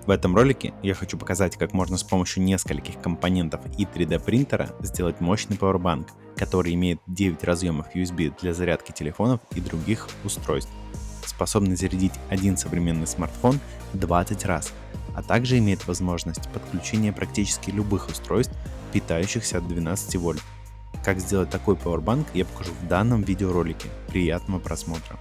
В этом ролике я хочу показать, как можно с помощью нескольких компонентов и 3D принтера сделать мощный повербанк, который имеет 9 разъемов USB для зарядки телефонов и других устройств, способный зарядить один современный смартфон 20 раз, а также имеет возможность подключения практически любых устройств, питающихся от 12 вольт. Как сделать такой повербанк, я покажу в данном видеоролике. Приятного просмотра!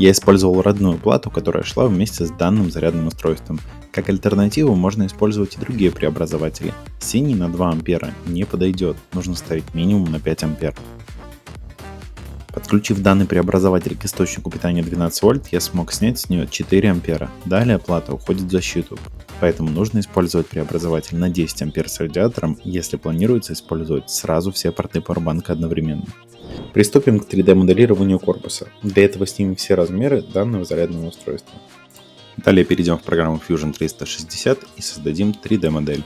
Я использовал родную плату, которая шла вместе с данным зарядным устройством. Как альтернативу можно использовать и другие преобразователи. Синий на 2 ампера не подойдет, нужно ставить минимум на 5 ампер. Подключив данный преобразователь к источнику питания 12 вольт, я смог снять с нее 4 ампера. Далее плата уходит в защиту, поэтому нужно использовать преобразователь на 10 ампер с радиатором, если планируется использовать сразу все порты повербанка одновременно. Приступим к 3D моделированию корпуса. Для этого снимем все размеры данного зарядного устройства. Далее перейдем в программу Fusion 360 и создадим 3D модель.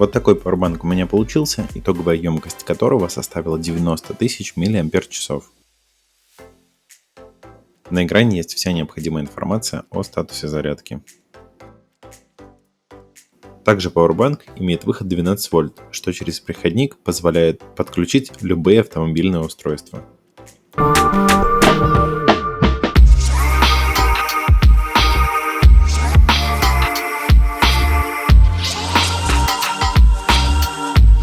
Вот такой пауэрбанк у меня получился, итоговая емкость которого составила 90 тысяч мАч. На экране есть вся необходимая информация о статусе зарядки. Также пауэрбанк имеет выход 12 вольт, что через переходник позволяет подключить любые автомобильные устройства.